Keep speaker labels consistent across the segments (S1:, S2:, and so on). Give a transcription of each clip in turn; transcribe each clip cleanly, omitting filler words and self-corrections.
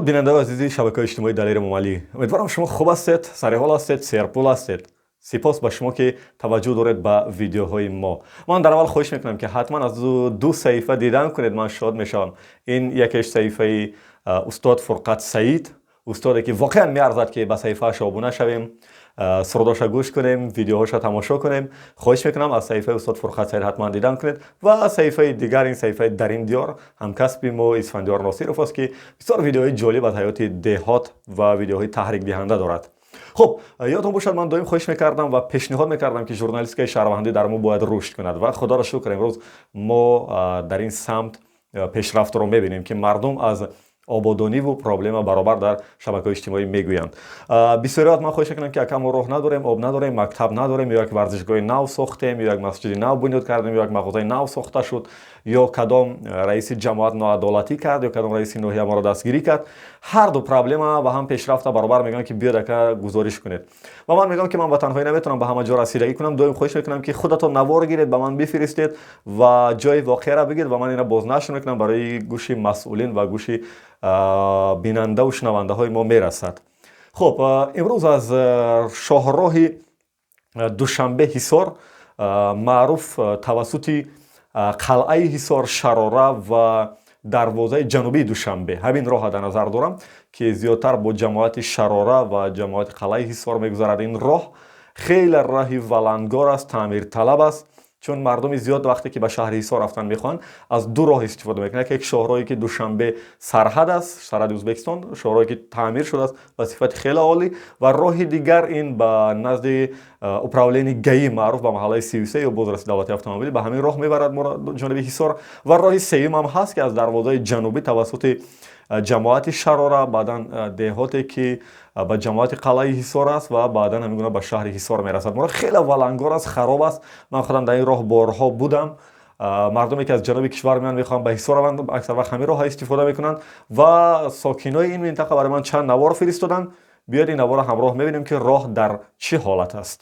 S1: бинандаҳои азизи шабакаҳои иҷтимоии далери мумалӣ, умедворам шумо хуб ҳастед, сариҳол ҳастед, серпул ҳастед. сипос ба шумо ки таваҷҷӯҳ доред ба видеоҳои мо. Ман дар аввал хоҳиш мекунам ки ҳатман аз ду саҳифа дидан кунед, ман шод мешавам. Ин якеш саҳифаи устод Фурқат Саид, устоде ки воқеан меарзад ки ба саҳифааш обуна шавем, сурудоша гӯш кунем, видеоҳоша тамошо кунем. Хоҳиш мекунам аз саҳифаи устод Фурқат Саид ҳатман дидан кунед ва саҳифаи дигар, ин саҳифаи Дарин Диёр, ҳамкасби мо Исфандиёр Носиров аст ки бисёр видеоҳои ҷолиб аз ҳаёти деҳот ва видеоҳои таҳрикдиҳанда дорад. Хуб, ёдтон бошад, ман доим хоҳиш мекардам ва пешниҳод мекардам ки журналистикаи шаҳрвандӣ дар мо бояд рушд кунад ва худоро шукр, имрӯз мо дар ин самт пешрафтро мебинем ки мардум аз ободониву проблема баробар дар шабакаҳои иҷтимоӣ мегӯянд. Бисёриҳоят ман хоҳиш мекунам ки ака мо роҳ надорем, об надорем, мактаб надорем, ё як варзишгоҳи нав сохтем, ё як масҷиди нав бунёд кардем, ё як мағозаи нав сохта шуд, ё кадом раиси ҷамоат ноадолатӣ кард, ё кадом раиси ноҳия моро дастгирӣ кард. Ҳар ду проблема ва ҳам пешрафта баробар мегӯянд ки биёед ака гузориш кунед. Ва ман мегӯям ки ман ба танҳоӣ наметавонам ба ҳама ҷо расидагӣ кунам. Доим хоҳиш мекунам ки худатон навор гиред, ба ман бифиристед ва ҷои воқеаро бигед ва ман ина бознашр мекунам барои гӯши масъулин ва гӯши бинандаву шунавандаҳои мо мерасад. Хуб, имрӯз аз шоҳроҳи Душанбе Ҳисор, маъруф тавассути қалъаи Ҳисор, Шарора ва дарвозаи ҷанубии Душанбе, ҳамин роҳа дар назар дорам ки зиёдтар бо ҷамоати Шарора ва ҷамоати қалъаи Ҳисор мегузарад. Ин роҳ хеле роҳи валангор аст, таъмирталаб аст, чун мардуми зиёд вақте ки ба шаҳри Ҳисор рафтан мехоҳанд, аз ду роҳ истифода мекунанд. Як шоҳроҳе ки Душанбе сарҳад аст, сарҳади Ӯзбекистон, шоҳроҳе ки таъмир шудааст ба сифати хеле олӣ, ва роҳи дигар ин ба назди управлени ГАИ маъруф ба маҳаллаи 33 ё бозраси давлати автомобилӣ, ба ҳамин роҳ мебарад моро ҷониби Ҳисор. Ва роҳи сеюмам ҳаст ки аз дарвозаи ҷанубӣ тавассути ҷамоати Шарора, баъдан деҳоте ки ба ҷамоати қалъаи Ҳисор аст ва баъдан ҳамин гуна ба шаҳри Ҳисор мерасад. моро хеле валангор аст, хароб аст. Ман худам дар ин роҳ борҳо будам. мардуме ки аз ҷануби кишвар меоянд мехоҳанд ба Ҳисор раванд, аксар вақт ҳамин роҳа истифода мекунанд ва сокинои ин минтақа барои ман чанд навор фиристоданд. биёед ин наворро ҳамроҳ мебинем ки роҳ дар чӣ ҳолат аст.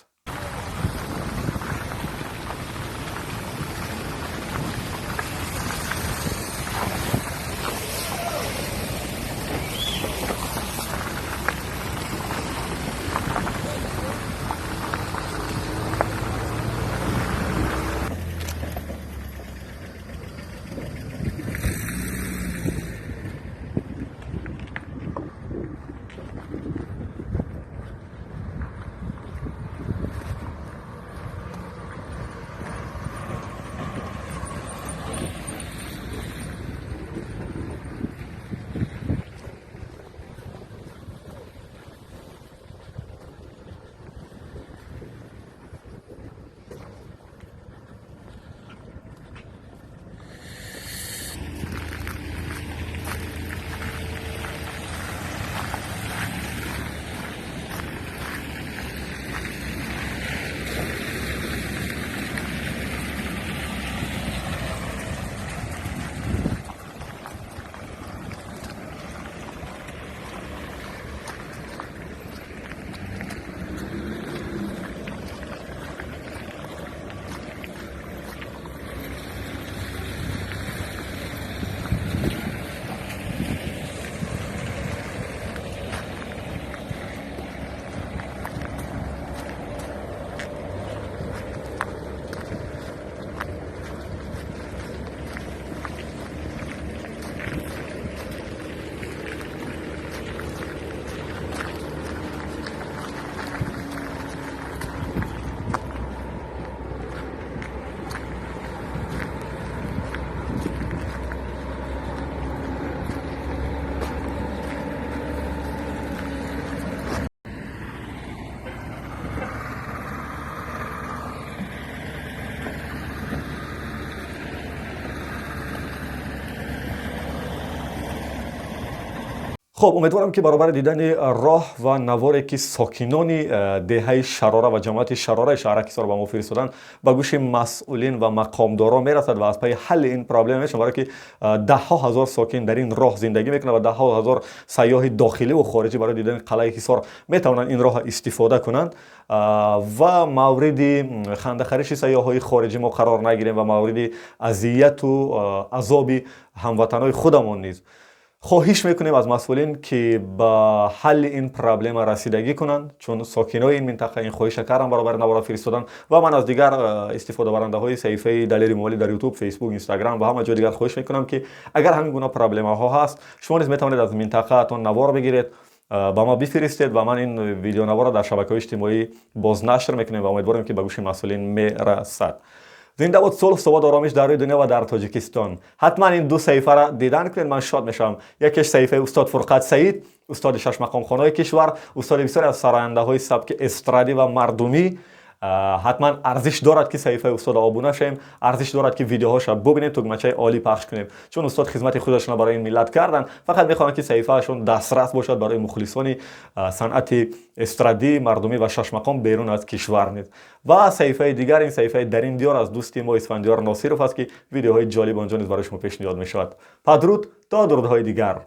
S1: خب امیدوارم که برابر دیدن راه و نواری که ساکنانی دهه شراره و جماعت شراره شهرک سر به ما فرستادن به گوش مسئولین و مقامداران میرسد و از پای حل این پرابلم میشه، برای که ده ها هزار ساکن در این راه زندگی میکنه و ده ها هزار سیاح داخلی و خارجی برای دیدن قلعه حصار میتونن این راه استفاده کنند و مورد خنده‌خرش سیاح‌های خارجی ما قرار نگیریم و مورد اذیت و عذاب هموطنان خودمون نیز. خواهش میکنیم از مسئولین که با حل این پرابلم رسیدگی کنند، چون ساکنای این منطقه این خواهش کردن برای فرستادن و من از دیگر استفاده برنده های صفحه دلیر مومالی در یوتیوب، فیسبوک، اینستاگرام و همه جای دیگر خواهش میکنم که اگر همین گونه پرابلم ها هست شما نیز میتوانید از منطقه تون نوار بگیرید با ما بفرستید و من این ویدیو نوار را در شبکه‌های اجتماعی بازنشر میکنیم و امیدوارم که به گوش مسئولین میرسد. زنده باد صلح، ثبات و آرامش در روی دنیا و در تاجیکستان. حتما این دو صحیفه را دیدن کنید، من شاد میشم. یکیش صحیفه استاد فرقت سعید، استاد شش مقام خانای کشور، استاد بسیاری از سراینده های سبک استرادی و مردمی. حتما ارزش دارد که صحیفه استاد آبونه شیم، ارزش دارد که ویدیوهاش ببینید، تگمچه عالی پخش کنیم، چون استاد خدمت خودشون برای این ملت کردن. فقط میخوان که صحیفهشون دسترس باشد برای مخلصان صنعت استرادی، مردمی و شش مقام بیرون از کشور نیز. و صحیفه دیگر این صحیفه درین دیار از دوستی ما اسفندیار ناصرов است که ویدیوهای جالب آنجا نیز برای شما پیشنهاد میشود. پدرود تا درودهای دیگر.